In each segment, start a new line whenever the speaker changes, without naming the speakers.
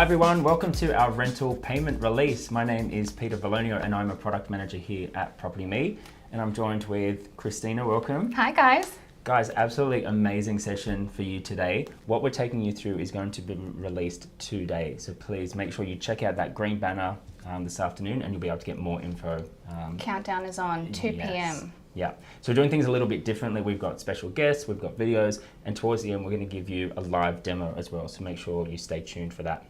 Hi everyone, welcome to our rental payment release. My name is Peter Valonio and I'm a product manager here at Property Me, and I'm joined with Christina. Welcome.
Hi guys.
Guys, absolutely amazing session for you today. What we're taking you through is going to be released today, so please make sure you check out that green banner this afternoon and you'll be able to get more info.
Countdown is on, 2 p.m.
Yeah, so we're doing things a little bit differently. We've got special guests, we've got videos, and towards the end we're going to give you a live demo as well, so make sure you stay tuned for that.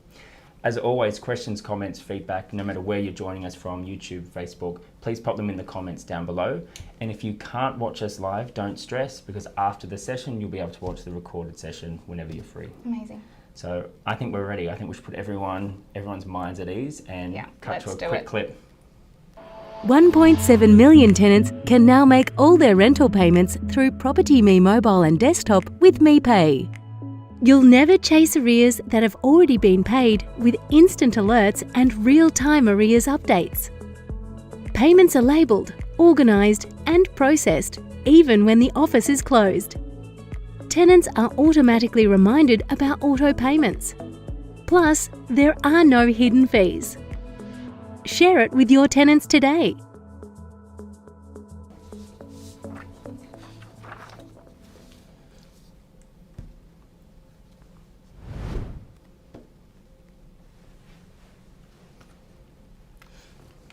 As always, questions, comments, feedback, no matter where you're joining us from, YouTube, Facebook, please pop them in the comments down below. And if you can't watch us live, don't stress, because after the session you'll be able to watch the recorded session whenever you're free.
Amazing.
So I think we're ready. I think we should put everyone's minds at ease and cut to a quick clip.
1.7 million tenants can now make all their rental payments through Property Me mobile and desktop with MePay. You'll never chase arrears that have already been paid with instant alerts and real-time arrears updates. Payments are labelled, organised and processed even when the office is closed. Tenants are automatically reminded about auto payments. Plus, there are no hidden fees. Share it with your tenants today.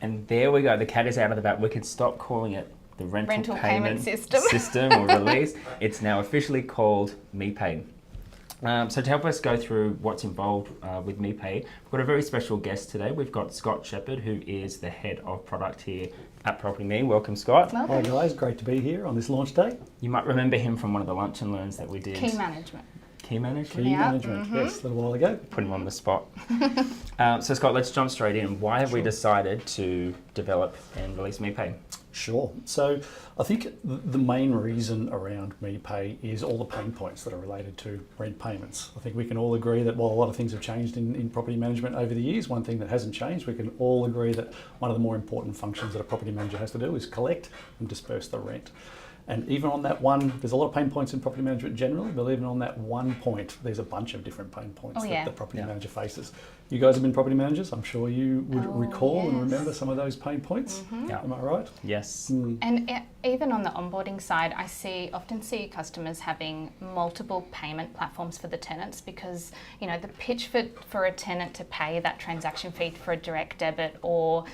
And there we go, the cat is out of the bag. We can stop calling it the rental payment system or release. It's now officially called MePay. So to help us go through what's involved with MePay, we've got a very special guest today. We've got Scott Shepherd, who is the head of product here at Property Me. Welcome, Scott.
Welcome.
Hi guys, great to be here on this launch day.
You might remember him from one of the lunch and learns that we did.
Key management.
Key management?
Key management, yes, a little while ago.
Put him on the spot. So Scott, let's jump straight in. Why have we decided to develop and release MePay?
Sure. So I think the main reason around MePay is all the pain points that are related to rent payments. I think we can all agree that while a lot of things have changed in property management over the years, one thing that hasn't changed, we can all agree that one of the more important functions that a property manager has to do is collect and disperse the rent. And even on that one, there's a lot of pain points in property management generally, but even on that one point, there's a bunch of different pain points that the property manager faces. You guys have been property managers. I'm sure you would recall and remember some of those pain points. Am I right?
Yes.
And even on the onboarding side, I often see customers having multiple payment platforms for the tenants because, you know, the pitch for a tenant to pay that transaction fee for a direct debit or,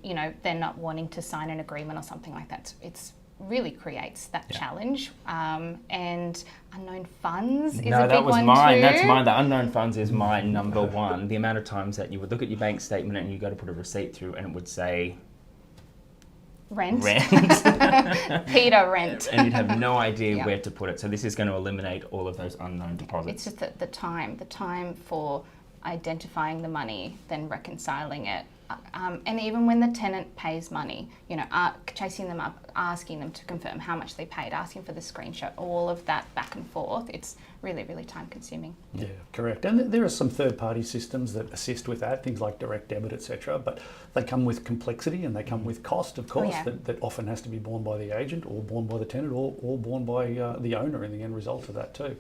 you know, they're not wanting to sign an agreement or something like that. It's really creates that challenge. And unknown funds is a big one too. No, that was mine.
That's mine. The unknown funds is my number one. The amount of times that you would look at your bank statement and you go to put a receipt through and it would say
rent. Peter, rent.
And you'd have no idea where to put it. So this is going to eliminate all of those unknown deposits.
It's just the time for identifying the money, then reconciling it. And even when the tenant pays money, you know, chasing them up, asking them to confirm how much they paid, asking for the screenshot, all of that back and forth, it's really, really time consuming.
Yeah, correct. And there are some third-party systems that assist with that, things like direct debit, etc. But they come with complexity and they come with cost, of course, that often has to be borne by the agent or borne by the tenant or borne by the owner in the end result of that too.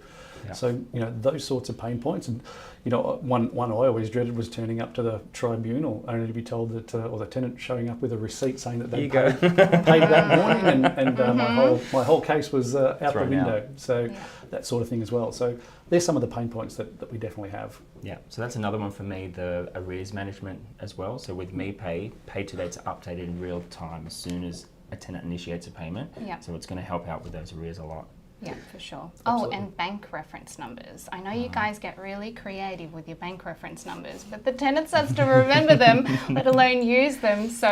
Yeah. So, you know, those sorts of pain points. And, you know, one I always dreaded was turning up to the tribunal only to be told that, or the tenant showing up with a receipt saying that they paid that morning and my whole case was out the window. So that sort of thing as well. So there's some of the pain points that we definitely have.
Yeah, so that's another one for me, the arrears management as well. So with MePay, pay to dates are updated in real time as soon as a tenant initiates a payment. Yeah. So it's going to help out with those arrears a lot.
Yeah, for sure. Absolutely. Oh, and bank reference numbers. I know you guys get really creative with your bank reference numbers, but the tenants has to remember them, let alone use them. So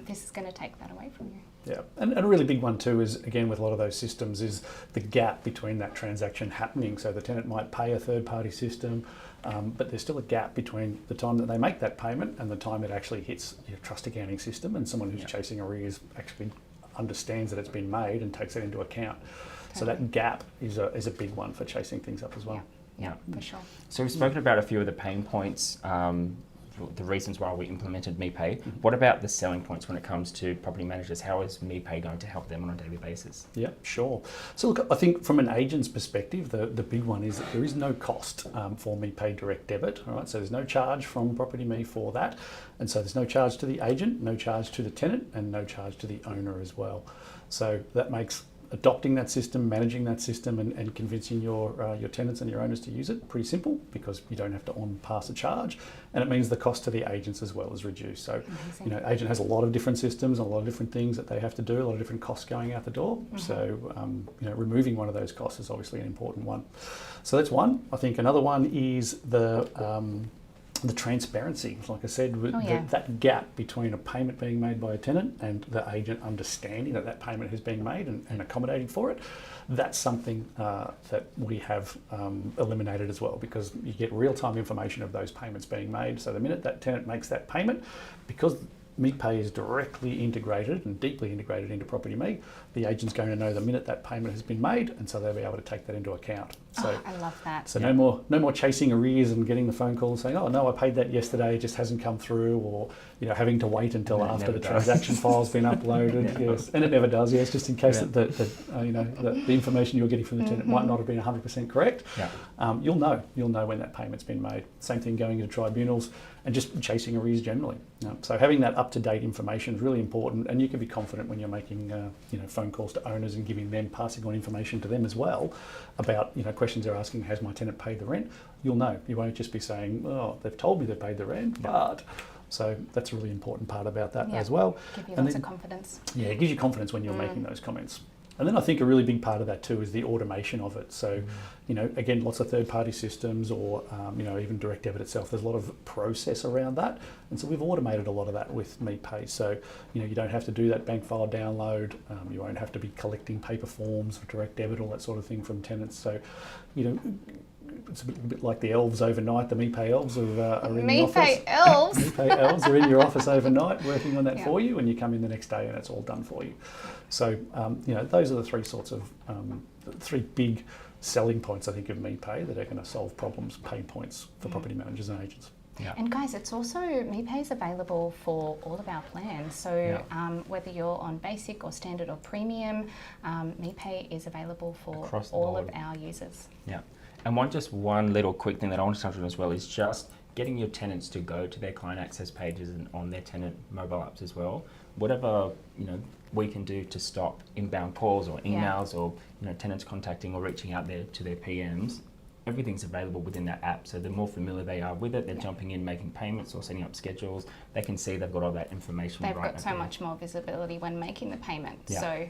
this is going to take that away from you.
Yeah, and a really big one too is, again, with a lot of those systems, is the gap between that transaction happening. So the tenant might pay a third-party system, but there's still a gap between the time that they make that payment and the time it actually hits your trust accounting system, and someone who's chasing arrears actually understands that it's been made and takes it into account. So that gap is a big one for chasing things up as well.
Yeah, for sure.
So we've spoken about a few of the pain points the reasons why we implemented MePay. What about the selling points when it comes to property managers? How is MePay going to help them on a daily basis?
Yeah, sure. So look, I think from an agent's perspective, the big one is that there is no cost for MePay direct debit. All right, so there's no charge from Property Me for that, and so there's no charge to the agent, no charge to the tenant, and no charge to the owner as well. So that makes adopting that system, managing that system, and convincing your tenants and your owners to use it pretty simple, because you don't have to pass a charge, and it means the cost to the agents as well is reduced. So,
Amazing.
you know, agent has a lot of different systems, a lot of different things that they have to do, a lot of different costs going out the door. So, you know, removing one of those costs is obviously an important one. So that's one. I think another one is the transparency. Like I said, with that gap between a payment being made by a tenant and the agent understanding that that payment has been made and accommodating for it, that's something that we have eliminated as well, because you get real-time information of those payments being made. So the minute that tenant makes that payment, because MePay is directly integrated and deeply integrated into Property Me, the agent's going to know the minute that payment has been made, and so they'll be able to take that into account. So,
I love that.
So no more chasing arrears and getting the phone call and saying, oh no, I paid that yesterday, it just hasn't come through, or you know, having to wait until after the transaction file's been uploaded. Yes, and it never does. Yes, just in case that the information you're getting from the tenant might not have been 100% correct. You'll know when that payment's been made. Same thing going into tribunals and just chasing arrears generally. So having that up-to-date information is really important, and you can be confident when you're making phone calls to owners and passing on information to them as well about questions they're asking. Has my tenant paid the rent? You'll know. You won't just be saying, oh, they've told me they paid the rent, but. So that's a really important part about that as well.
Give you lots of confidence.
Yeah, it gives you confidence when you're making those comments. And then I think a really big part of that too is the automation of it. So, again, lots of third-party systems, or even direct debit itself. There's a lot of process around that, and so we've automated a lot of that with MePay. So, you don't have to do that bank file download. You won't have to be collecting paper forms for direct debit, all that sort of thing from tenants. So, it's a bit like the elves overnight. The MePay elves are in the office.
MePay elves?
MePay elves are in your office overnight working on that for you, and you come in the next day and it's all done for you. So, those are the three big selling points, I think, of MePay that are going to solve problems, pain points for property managers and agents.
Yeah.
And guys, it's also, MePay is available for all of our plans. So whether you're on basic or standard or premium, MePay is available for all of our users.
Yeah. And one little quick thing that I want to touch on as well is just getting your tenants to go to their client access pages and on their tenant mobile apps as well. Whatever we can do to stop inbound calls or emails or tenants contacting or reaching out there to their PMs, everything's available within that app. So the more familiar they are with it, they're jumping in, making payments or setting up schedules. They can see they've got all that information.
They've got so much more visibility when making the payment. So.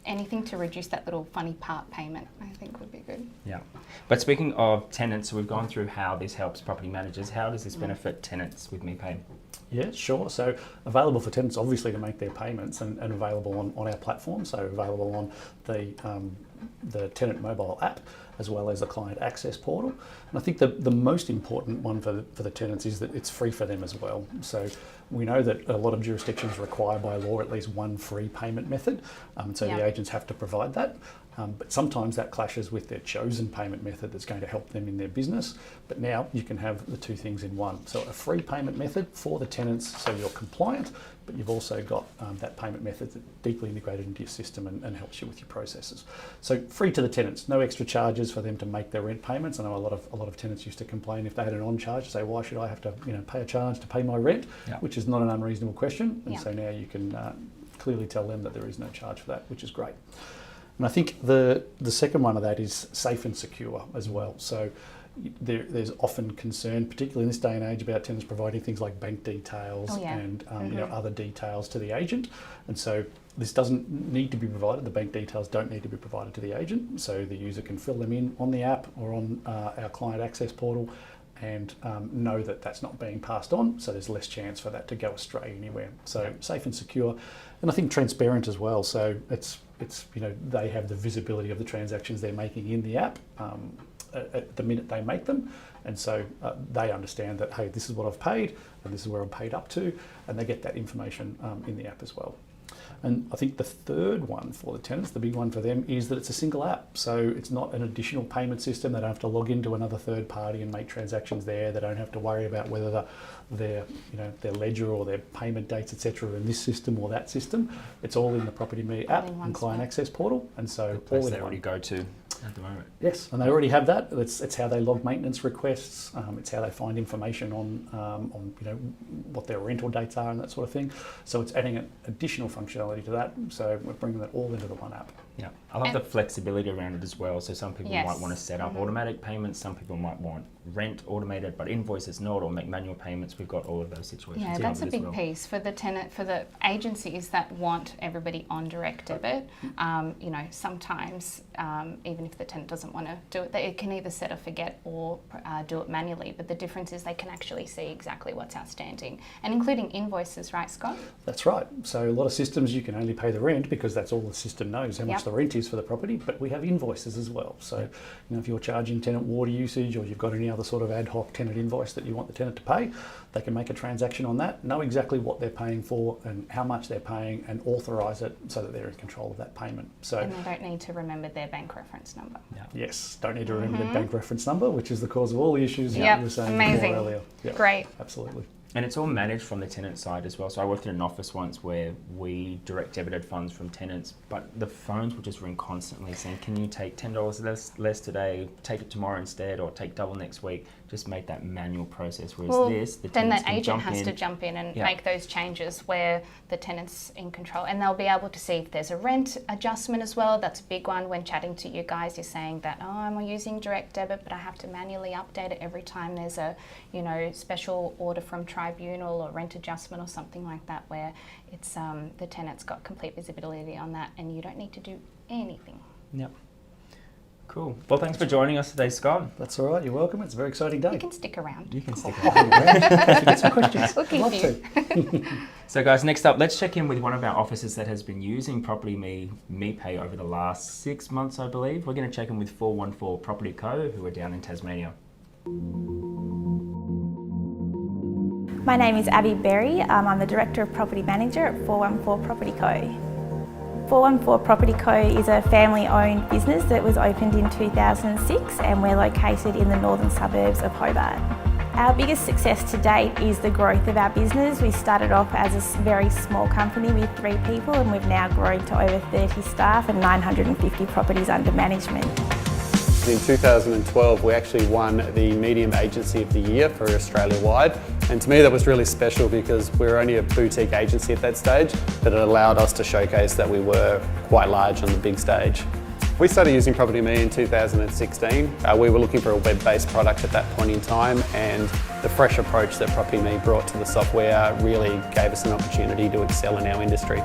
Anything to reduce that little funny part payment, I think, would be good.
Yeah. But speaking of tenants, so we've gone through how this helps property managers. How does this benefit tenants with MePay?
Yeah, sure. So available for tenants, obviously, to make their payments, and available on our platform. So available on the tenant mobile app, as well as the client access portal. And I think the most important one for the tenants is that it's free for them as well. So we know that a lot of jurisdictions require by law at least one free payment method. So the agents have to provide that. But sometimes that clashes with their chosen payment method that's going to help them in their business. But now you can have the two things in one. So a free payment method for the tenants, so you're compliant, but you've also got that payment method that's deeply integrated into your system and helps you with your processes. So free to the tenants, no extra charges for them to make their rent payments. I know a lot of tenants used to complain if they had an on-charge, say, why should I have to pay a charge to pay my rent, which is not an unreasonable question. And so now you can clearly tell them that there is no charge for that, which is great. And I think the second one of that is safe and secure as well. So there's often concern, particularly in this day and age, about tenants providing things like bank details and other details to the agent. And so this doesn't need to be provided. The bank details don't need to be provided to the agent. So the user can fill them in on the app or on our client access portal, and know that that's not being passed on, so there's less chance for that to go astray anywhere. So safe and secure, and I think transparent as well. So it's they have the visibility of the transactions they're making in the app at the minute they make them, and so they understand that, hey, this is what I've paid and this is where I'm paid up to, and they get that information in the app as well. And I think the third one for the tenants, the big one for them, is that it's a single app. So it's not an additional payment system. They don't have to log into another third party and make transactions there. They don't have to worry about whether their ledger or their payment dates, etc., are in this system or that system. It's all in the Property Me app and client access portal. And so
the place
all in
they already go to at the moment.
Yes, and they already have that. It's how they log maintenance requests. It's how they find information on what their rental dates are and that sort of thing. So it's adding an additional functionality to that. So we're bringing that all into the one app.
Yeah, I love the flexibility around it as well. So some people might want to set up automatic payments. Some people might want rent automated, but invoices not, or make manual payments. We've got all of those situations.
Yeah, that's a big piece for the tenant, for the agencies that want everybody on direct debit. Sometimes even if the tenant doesn't want to do it, they can either set or forget or do it manually. But the difference is they can actually see exactly what's outstanding, and including invoices, right, Scott?
That's right. So a lot of systems you can only pay the rent because that's all the system knows, how much the rent is for the property, but we have invoices as well. So if you're charging tenant water usage, or you've got any other sort of ad hoc tenant invoice that you want the tenant to pay, they can make a transaction on that, know exactly what they're paying for and how much they're paying, and authorise it so that they're in control of that payment. So,
and they don't need to remember their bank reference number.
Yes, don't need to remember their bank reference number, which is the cause of all the issues you were saying before earlier. Yep.
Great.
Absolutely.
And it's all managed from the tenant side as well. So I worked in an office once where we direct debited funds from tenants, but the phones would just ring constantly saying, can you take $10 less today, take it tomorrow instead, or take double next week? Just make that manual process. Whereas the
agent has to jump in and make those changes where the tenant's in control, and they'll be able to see if there's a rent adjustment as well. That's a big one. When chatting to you guys, you're saying that, I'm using direct debit, but I have to manually update it every time there's a special order from tribunal or rent adjustment or something like that, where it's the tenant's got complete visibility on that, and you don't need to do anything.
Yep. Cool. Well, thanks for joining us today, Scott.
That's all right. You're welcome. It's a very exciting day.
You can stick around.
You can stick around.
Get some questions.
We'll keep you.
So, guys, next up, let's check in with one of our officers that has been using Property Me Pay over the last 6 months, I believe. We're going to check in with 414 Property Co., who are down in Tasmania.
My name is Abby Berry. I'm the Director of Property Manager at 414 Property Co. 414 Property Co. is a family-owned business that was opened in 2006, and we're located in the northern suburbs of Hobart. Our biggest success to date is the growth of our business. We started off as a very small company with 3 people, and we've now grown to over 30 staff and 950 properties under management.
In 2012, we actually won the Medium Agency of the Year for Australia-wide. And to me, that was really special because we were only a boutique agency at that stage, but it allowed us to showcase that we were quite large on the big stage. We started using Property Me in 2016. We were looking for a web-based product at that point in time, and the fresh approach that Property Me brought to the software really gave us an opportunity to excel in our industry.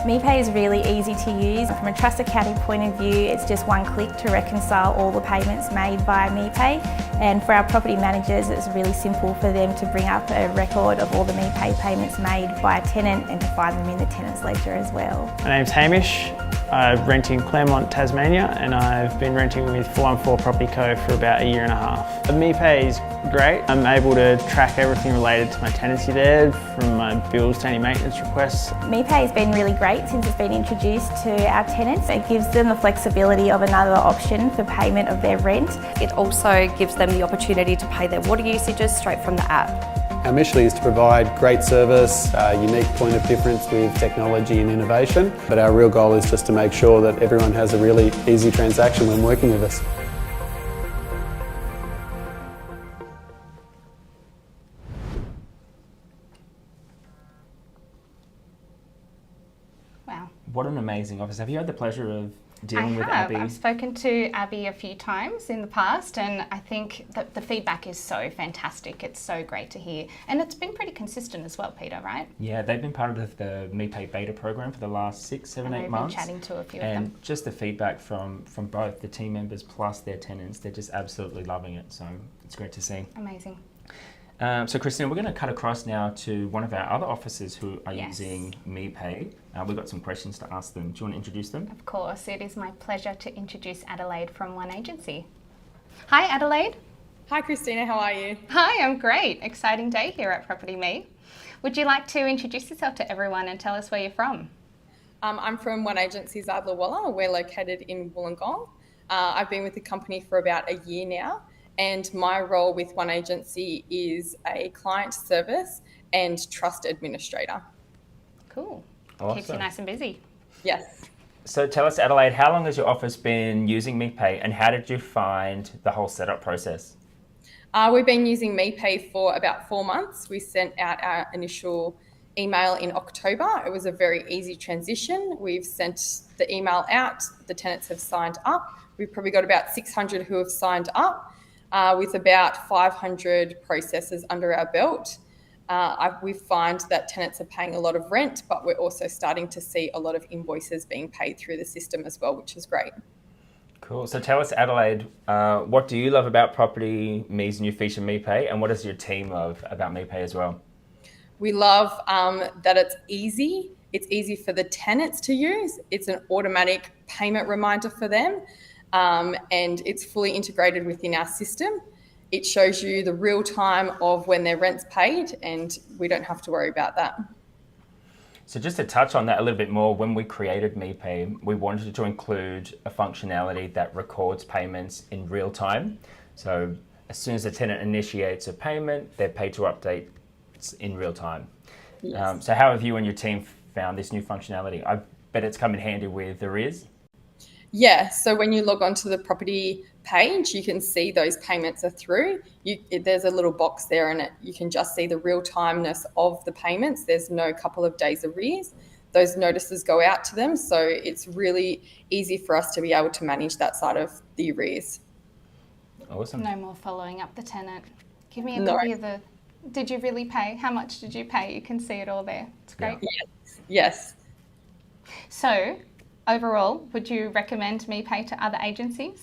MePay is really easy to use. From a trust accounting point of view, it's just one click to reconcile all the payments made via MePay. And for our property managers, it's really simple for them to bring up a record of all the MePay payments made by a tenant and to find them in the tenant's ledger as well.
My name's Hamish. I rent in Claremont, Tasmania, and I've been renting with 414 Property Co. for about a year and a half. MePay is great. I'm able to track everything related to my tenancy there, from my bills to any maintenance requests.
MePay has been really great since it's been introduced to our tenants. It gives them the flexibility of another option for payment of their rent.
It also gives them the opportunity to pay their water usages straight from the app.
Our mission is to provide great service, a unique point of difference with technology and innovation, but our real goal is just to make sure that everyone has a really easy transaction when working with us.
Wow.
What an amazing office. Have you had the pleasure of dealing with Abby?
I've spoken to Abby a few times in the past, and I think that the feedback is so fantastic. It's so great to hear. And it's been pretty consistent as well, Peter, right?
Yeah, they've been part of the MePay beta program for the last 6, 7, 8 months.
I've been chatting to a few of them.
And just the feedback from both the team members plus their tenants, they're just absolutely loving it. So it's great to see.
Amazing.
So Christina, we're going to cut across now to one of our other officers who are using MePay. We've got some questions to ask them. Do you want to introduce them?
Of course, it is my pleasure to introduce Adelaide from One Agency. Hi Adelaide.
Hi Christina, how are you?
Hi, I'm great. Exciting day here at Property Me. Would you like to introduce yourself to everyone and tell us where you're from?
I'm from One Agency Zadla. We're located in Wollongong. I've been with the company for about a year now, and my role with One Agency is a client service and trust administrator.
Cool.
Awesome.
Keeps you nice and busy.
Yes.
So tell us, Adelaide, how long has your office been using MePay, and how did you find the whole setup process?
We've been using MePay for about 4 months. We sent out our initial email in October. It was a very easy transition. We've sent the email out. The tenants have signed up. We've probably got about 600 who have signed up, with about 500 processes under our belt. We find that tenants are paying a lot of rent, but we're also starting to see a lot of invoices being paid through the system as well, which is great.
Cool. So tell us, Adelaide, what do you love about Property Me's new feature MePay, and what does your team love about MePay as well?
We love that it's easy. It's easy for the tenants to use. It's an automatic payment reminder for them, and it's fully integrated within our system. It shows you the real time of when their rent's paid, and we don't have to worry about that.
So just to touch on that a little bit more, when we created MePay, we wanted to include a functionality that records payments in real time. So as soon as the tenant initiates a payment, they're paid to update in real time.
Yes.
So how have you and your team found this new functionality? I bet it's come in handy with arrears.
Yeah, so when you log onto the property page, you can see those payments are through. There's a little box there and you can just see the real timeness of the payments. There's no couple of days arrears. Those notices go out to them, so it's really easy for us to be able to manage that side of the arrears.
Awesome.
No more following up the tenant. Give me a
No.
copy of the, did you really pay? How much did you pay? You can see it all there. It's great.
Yes.
So, overall, would you recommend MePay to other agencies?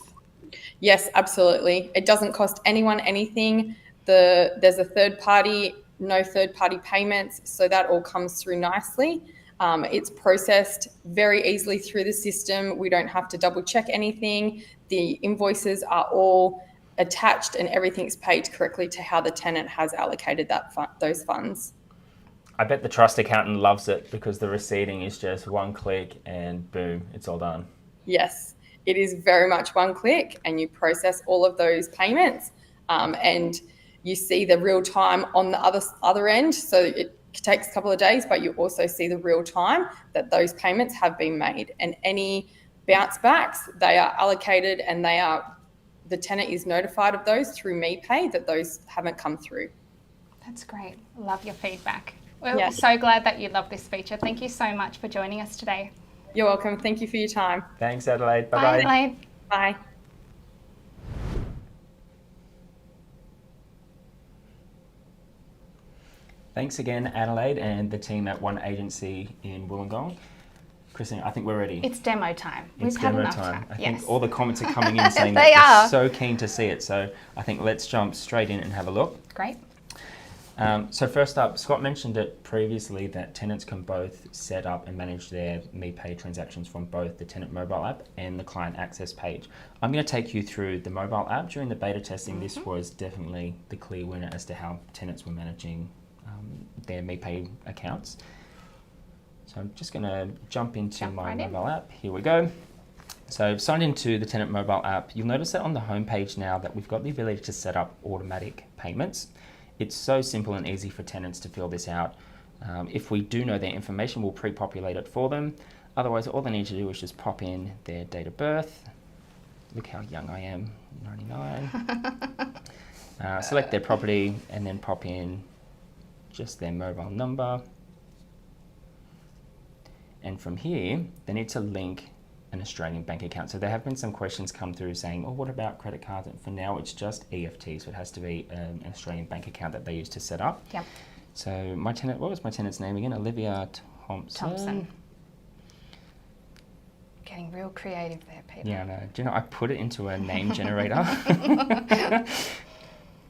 Yes, absolutely. It doesn't cost anyone anything. There's a third party, no third party payments, so that all comes through nicely. It's processed very easily through the system. We don't have to double check anything. The invoices are all attached and everything's paid correctly to how the tenant has allocated those funds.
I bet the trust accountant loves it because the receipting is just one click and boom, it's all done.
Yes, it is very much one click and you process all of those payments, and you see the real time on the other end. So it takes a couple of days, but you also see the real time that those payments have been made, and any bounce backs, they are allocated and the tenant is notified of those through MePay that those haven't come through.
That's great. Love your feedback. We're
Yes.
so glad that you love this feature. Thank you so much for joining us today.
You're welcome. Thank you for your time.
Thanks, Adelaide.
Bye,
Bye-bye.
Adelaide.
Bye.
Thanks again, Adelaide, and the team at One Agency in Wollongong. Christina, I think we're ready.
It's demo time.
It's
We've had
demo
enough
time.
time.
I
Yes.
think all the comments are coming in saying
They
that
are.
they're so keen to see it. So I think let's jump straight in and have a look.
Great.
So first up, Scott mentioned it previously that tenants can both set up and manage their MePay transactions from both the tenant mobile app and the client access page. I'm going to take you through the mobile app. During the beta testing, this was definitely the clear winner as to how tenants were managing their MePay accounts. So I'm just going to jump into my mobile app. Here we go. So I've signed into the tenant mobile app. You'll notice that on the home page now that we've got the ability to set up automatic payments. It's so simple and easy for tenants to fill this out. If we do know their information, we'll pre-populate it for them. Otherwise, all they need to do is just pop in their date of birth. Look how young I am, 99. Select their property and then pop in just their mobile number. And from here, they need to link an Australian bank account. So there have been some questions come through saying, oh, what about credit cards? And for now, it's just EFT. So it has to be an Australian bank account that they use to set up.
Yep.
So my tenant, what was my tenant's name again? Olivia Thompson.
Getting real creative there, Peter.
Yeah, I know. Do you know, I put it into a name generator.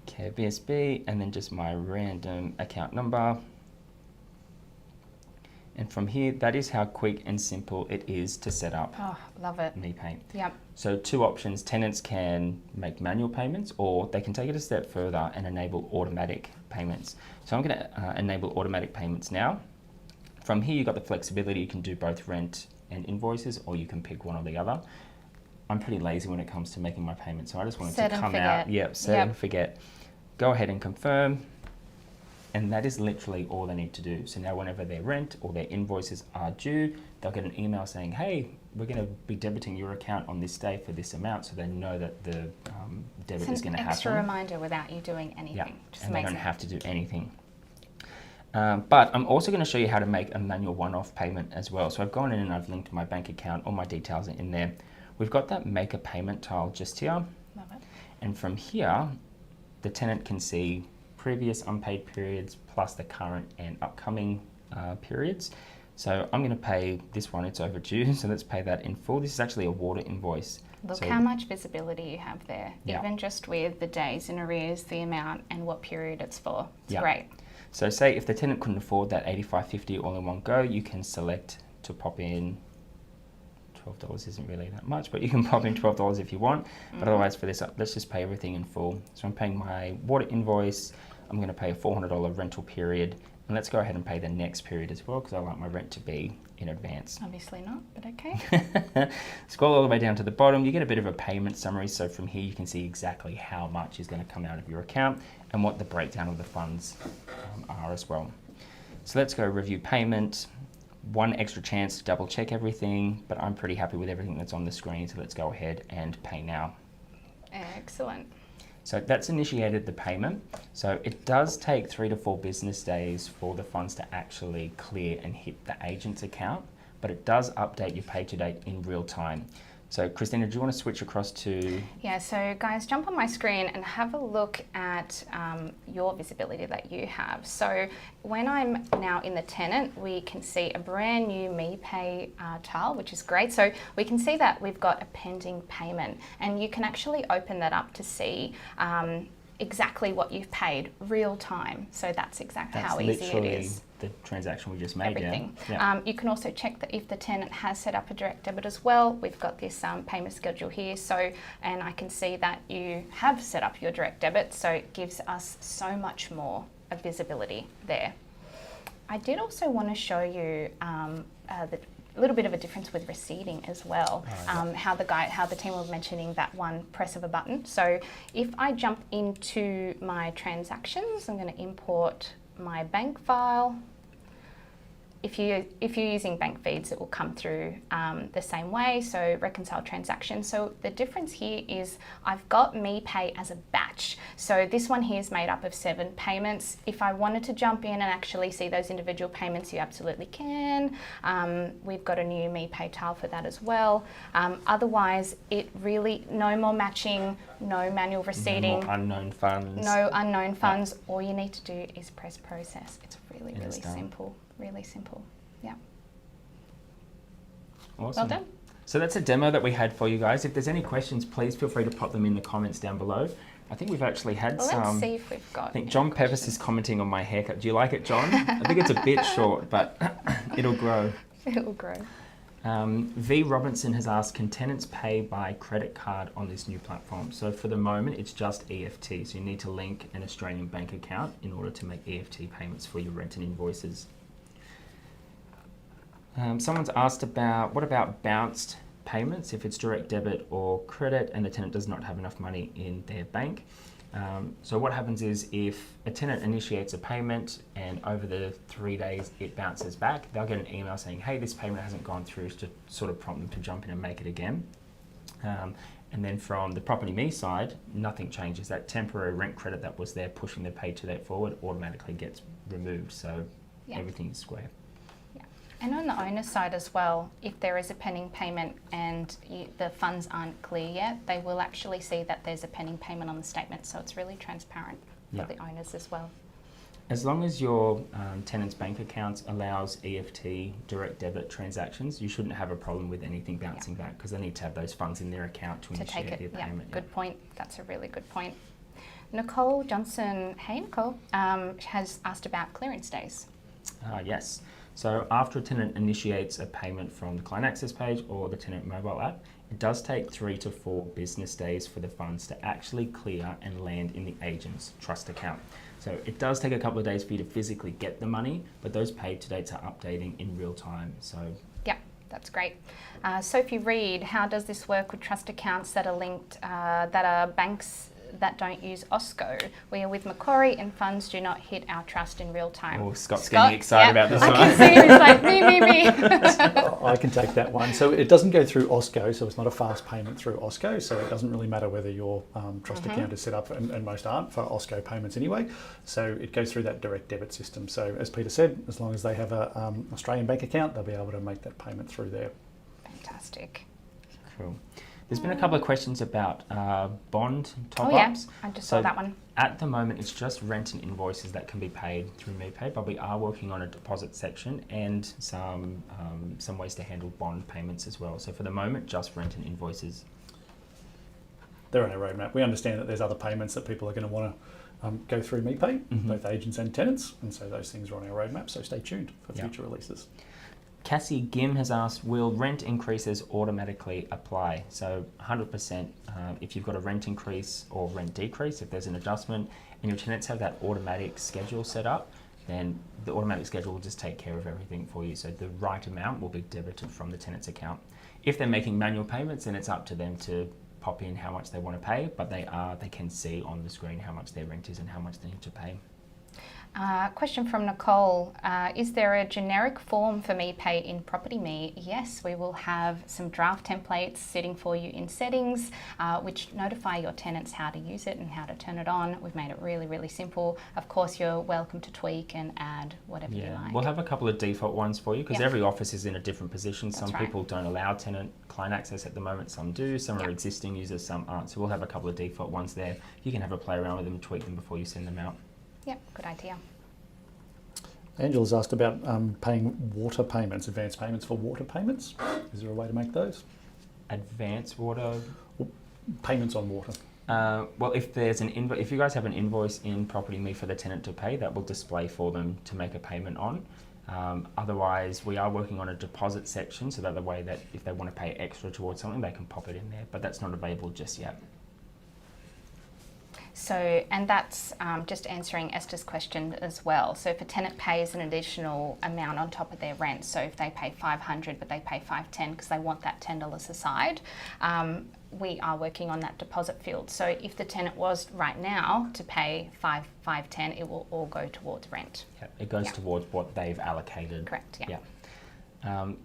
Okay, BSB, and then just my random account number. And from here, that is how quick and simple it is to set up
Oh, love it.
MePay.
Yep.
So two options, tenants can make manual payments or they can take it a step further and enable automatic payments. So I'm going to enable automatic payments now. From here, you've got the flexibility. You can do both rent and invoices, or you can pick one or the other. I'm pretty lazy when it comes to making my payments, so I just wanted to come out. Yep, set and forget. Go ahead and confirm. And that is literally all they need to do. So now whenever their rent or their invoices are due, they'll get an email saying, hey, we're going to be debiting your account on this day for this amount, so they know that the debit is going to happen.
It's an extra reminder without you doing anything.
Yeah,
Just
and they don't have to do anything. But I'm also going to show you how to make a manual one-off payment as well. So I've gone in and I've linked my bank account, all my details are in there. We've got that make a payment tile just here.
Love it.
And from here, the tenant can see previous unpaid periods plus the current and upcoming periods. So I'm going to pay this one, it's overdue, so let's pay that in full. This is actually a water invoice.
Look how much visibility you have there, even just with the days in arrears, the amount and what period it's for. It's great.
So say if the tenant couldn't afford that $85.50 all in one go, you can select to pop in $12 isn't really that much, but you can pop in $12 if you want. But otherwise for this, let's just pay everything in full. So I'm paying my water invoice. I'm going to pay a $400 rental period. And let's go ahead and pay the next period as well, because I want my rent to be in advance.
Obviously not, but okay.
Scroll all the way down to the bottom. You get a bit of a payment summary. So from here, you can see exactly how much is going to come out of your account and what the breakdown of the funds are as well. So let's go review payment. One extra chance to double check everything, but I'm pretty happy with everything that's on the screen. So let's go ahead and pay now.
Excellent.
So that's initiated the payment. So it does take 3 to 4 business days for the funds to actually clear and hit the agent's account, but it does update your pay to date in real time. So Christina, do you want to switch across to...
Yeah, so guys, jump on my screen and have a look at your visibility that you have. So when I'm now in the tenant, we can see a brand new MePay tile, which is great. So we can see that we've got a pending payment, and you can actually open that up to see exactly what you've paid real time. So that's exactly how easy it is.
The transaction we just made.
Everything. You can also check that if the tenant has set up a direct debit as well. We've got this payment schedule here, so, and I can see that you have set up your direct debit, so it gives us so much more of visibility there. I did also want to show you a little bit of a difference with receipting as well. How the team were mentioning that one press of a button. So if I jump into my transactions, I'm going to import my bank file. If you're using bank feeds, it will come through the same way, so reconcile transactions. So the difference here is I've got MePay as a batch. So this one here is made up of 7 payments. If I wanted to jump in and actually see those individual payments, you absolutely can. We've got a new MePay tile for that as well. Otherwise, it really, no more matching, no manual receipting.
No more unknown funds.
No unknown funds. All you need to do is press process. It's really, really simple. Really simple, yeah.
Awesome.
Well done.
So that's a demo that we had for you guys. If there's any questions, please feel free to pop them in the comments down below. I think we've actually had some.
Let's see if we've got.
I think John Pepys is commenting on my haircut. Do you like it, John? I think it's a bit short, but it'll grow.
It'll grow.
V. Robinson has asked, can tenants pay by credit card on this new platform? So for the moment, it's just EFT. So you need to link an Australian bank account in order to make EFT payments for your rent and invoices. Someone's asked about, what about bounced payments if it's direct debit or credit and the tenant does not have enough money in their bank? So what happens is if a tenant initiates a payment and over the 3 days it bounces back, they'll get an email saying, hey, this payment hasn't gone through, to sort of prompt them to jump in and make it again. And then from the Property Me side, nothing changes. That temporary rent credit that was there pushing the pay to date forward automatically gets removed. So everything's square.
And on the owner's side as well, if there is a pending payment and the funds aren't clear yet, they will actually see that there's a pending payment on the statement. So it's really transparent for the owners as well.
As long as your tenant's bank accounts allows EFT direct debit transactions, you shouldn't have a problem with anything bouncing back, because they need to have those funds in their account to initiate their payment.
Good point. That's a really good point. Nicole Johnson, hey Nicole, has asked about clearance days.
Yes. So after a tenant initiates a payment from the client access page or the tenant mobile app, it does take 3 to 4 business days for the funds to actually clear and land in the agent's trust account. So it does take a couple of days for you to physically get the money, but those paid to dates are updating in real time. So
yeah, that's great. Sophie Reed, how does this work with trust accounts that are linked, that are banks that don't use OSCO? We are with Macquarie and funds do not hit our trust in real time.
Oh, Scott's getting excited about this
I
one.
can see him, it's like me.
I can take that one. So it doesn't go through OSCO, so it's not a fast payment through OSCO, so it doesn't really matter whether your trust account is set up, and most aren't for OSCO payments anyway. So it goes through that direct debit system. So as Peter said, as long as they have a Australian bank account, they'll be able to make that payment through there.
Fantastic.
Cool. There's been a couple of questions about bond top-ups.
Oh yeah, I just saw that one.
At the moment, it's just rent and invoices that can be paid through MePay, but we are working on a deposit section and some ways to handle bond payments as well. So for the moment, just rent and invoices.
They're on our roadmap. We understand that there's other payments that people are going to want to go through MePay, both agents and tenants, and so those things are on our roadmap, so stay tuned for future releases.
Cassie Gim has asked, will rent increases automatically apply? So 100%, if you've got a rent increase or rent decrease, if there's an adjustment and your tenants have that automatic schedule set up, then the automatic schedule will just take care of everything for you. So the right amount will be debited from the tenant's account. If they're making manual payments, then it's up to them to pop in how much they want to pay, but they can see on the screen how much their rent is and how much they need to pay.
Question from Nicole. Is there a generic form for MePay in PropertyMe? Yes, we will have some draft templates sitting for you in settings, which notify your tenants how to use it and how to turn it on. We've made it really, really simple. Of course, you're welcome to tweak and add whatever you like.
We'll have a couple of default ones for you because every office is in a different position. Some people don't allow tenant client access at the moment, some do. Some are existing users, some aren't. So we'll have a couple of default ones there. You can have a play around with them, tweak them before you send them out.
Yep, good idea.
Angela's asked about paying water payments, advance payments for water payments. Is there a way to make those?
Advance water?
Payments on water.
Well, if there's if you guys have an invoice in PropertyMe for the tenant to pay, that will display for them to make a payment on. Otherwise, we are working on a deposit section so that the way that if they want to pay extra towards something, they can pop it in there, but that's not available just yet.
So, and that's just answering Esther's question as well. So if a tenant pays an additional amount on top of their rent, so if they pay $500 but they pay $510 because they want that $10 aside, we are working on that deposit field. So if the tenant was right now to pay $510, it will all go towards rent.
Yeah, it goes towards what they've allocated.
Correct,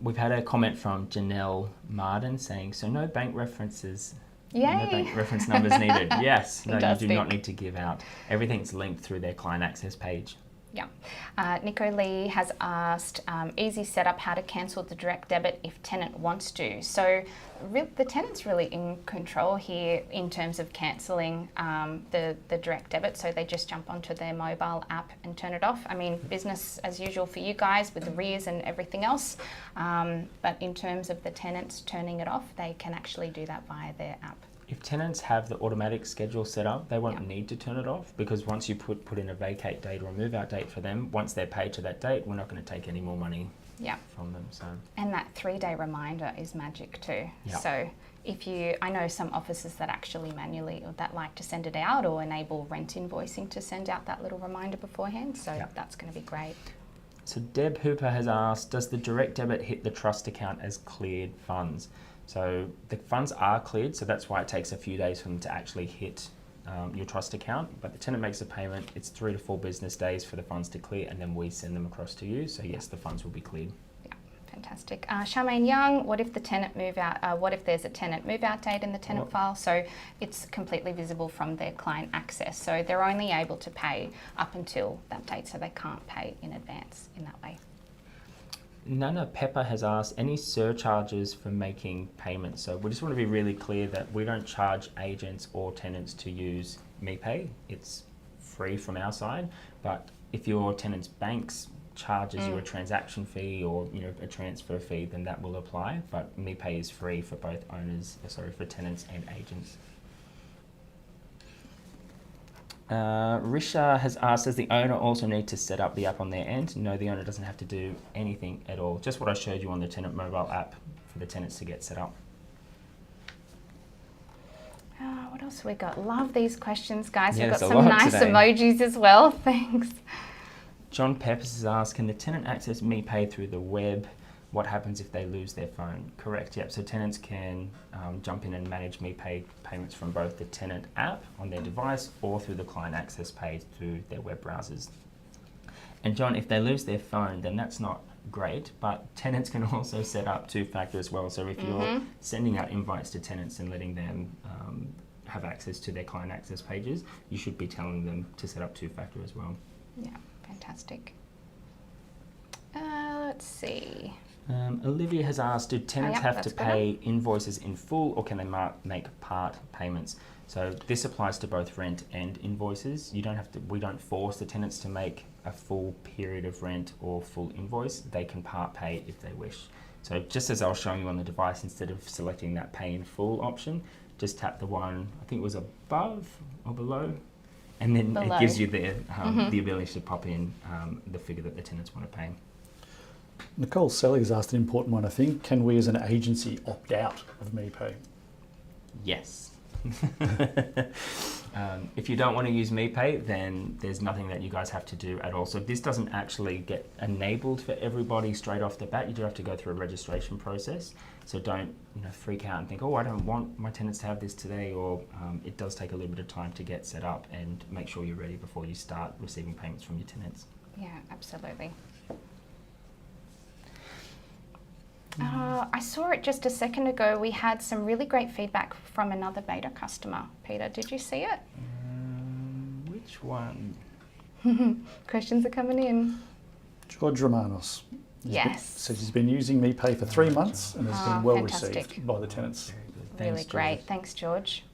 We've had a comment from Janelle Marden saying, so no bank references.
Yay.
No bank reference numbers needed. Yes, no, you do
Fantastic.
not need to give out. Everything's linked through their client access page.
Yeah. Nico Lee has asked, easy setup, how to cancel the direct debit if tenant wants to. So the tenant's really in control here in terms of cancelling the direct debit. So they just jump onto their mobile app and turn it off. I mean, business as usual for you guys with arrears and everything else. But in terms of the tenants turning it off, they can actually do that via their app.
If tenants have the automatic schedule set up, they won't need to turn it off because once you put in a vacate date or a move out date for them, once they're paid to that date, we're not going to take any more money from them. So.
And that 3-day reminder is magic too. So I know some offices that actually manually or that like to send it out or enable rent invoicing to send out that little reminder beforehand. So that's going to be great.
So Deb Hooper has asked, does the direct debit hit the trust account as cleared funds? So the funds are cleared, so that's why it takes a few days for them to actually hit your trust account. But the tenant makes a payment, it's 3 to 4 business days for the funds to clear, and then we send them across to you. So yes, the funds will be cleared.
Yeah, fantastic. Charmaine Young, what if the tenant move out? What if there's a tenant move out date in the tenant file? So it's completely visible from their client access. So they're only able to pay up until that date, so they can't pay in advance in that way.
Nana Pepper has asked, any surcharges for making payments? So we just want to be really clear that we don't charge agents or tenants to use MePay. It's free from our side, but if your tenant's banks charges you a transaction fee or a transfer fee, then that will apply. But MePay is free for both for tenants and agents. Risha has asked, does the owner also need to set up the app on their end? No, the owner doesn't have to do anything at all. Just what I showed you on the tenant mobile app for the tenants to get set up.
what else we got? Love these questions, guys.
Yeah,
We've got
there's a
some
lot
nice
today.
emojis as well. Thanks.
John Peppers has asked, can the tenant access MePay through the web? What happens if they lose their phone? Correct, yep. So tenants can jump in and manage MePay payments from both the tenant app on their device or through the client access page through their web browsers. And John, if they lose their phone, then that's not great, but tenants can also set up two-factor as well. So if you're sending out invites to tenants and letting them have access to their client access pages, you should be telling them to set up two-factor as well.
Yeah, fantastic. Let's see.
Olivia has asked, do tenants
yep,
have to
that's
pay invoices in full, or can they make part payments? So this applies to both rent and invoices. You don't have to. We don't force the tenants to make a full period of rent or full invoice. They can part pay if they wish. So just as I was showing you on the device, instead of selecting that pay in full option, just tap the one, I think it was above or below, and then
Below.
it gives you the ability to pop in the figure that the tenants want to pay.
Nicole Selly has asked an important one, I think. Can we as an agency opt out of MePay?
Yes. If you don't want to use MePay, then there's nothing that you guys have to do at all. So this doesn't actually get enabled for everybody straight off the bat. You do have to go through a registration process. So don't freak out and think, oh, I don't want my tenants to have this today, or it does take a little bit of time to get set up, and make sure you're ready before you start receiving payments from your tenants.
Yeah, absolutely. I saw it just a second ago. We had some really great feedback from another beta customer. Peter, did you see it?
Which one?
Questions are coming in.
George Romanos.
Yes.
Says he's been using MePay for 3 months and has been well
fantastic.
received by the tenants.
Very good.
Really
Thanks,
great.
George.
Thanks, George.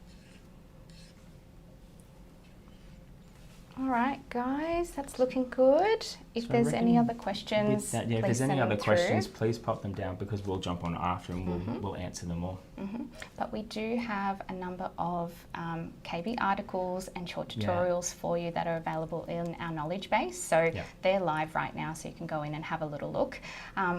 All right, guys, that's looking good. If
So I
there's any
reckon
other questions,
With that, yeah, if
please
there's any
send
other
them
questions,
through.
please pop them down, because we'll jump on after and we'll answer them all.
But we do have a number of KB articles and short
Yeah.
tutorials for you that are available in our knowledge base. So
Yeah.
they're live right now, so you can go in and have a little look.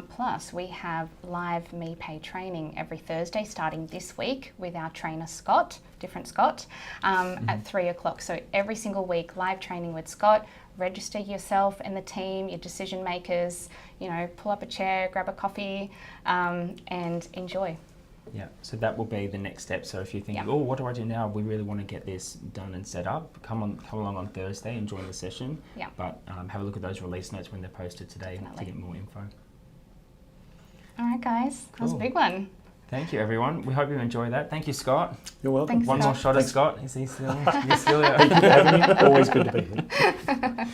Plus, we have live MePay training every Thursday starting this week with our trainer Scott, different Scott, at 3 o'clock. So every single week, live training with Scott. Register yourself and the team, your decision makers, pull up a chair, grab a coffee, and enjoy.
Yeah, so that will be the next step. So if you're thinking,
Yeah.
oh, what do I do now? We really want to get this done and set up. Come along on Thursday and join the session.
Yeah.
But have a look at those release notes when they're posted today
Definitely.
to get more info.
All right, guys, that was a
Cool.
big one.
Thank you, everyone. We hope you enjoy that. Thank you, Scott.
You're welcome.
Thanks,
One more shot at Scott. Is he still? You're still there?
Thank you for having me. Always good to be here.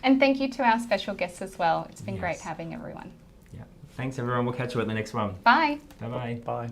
And thank you to our special guests as well. It's been great
Yes.
having everyone.
Yeah. Thanks, everyone. We'll catch you at the next one.
Bye.
Bye-bye.
Bye.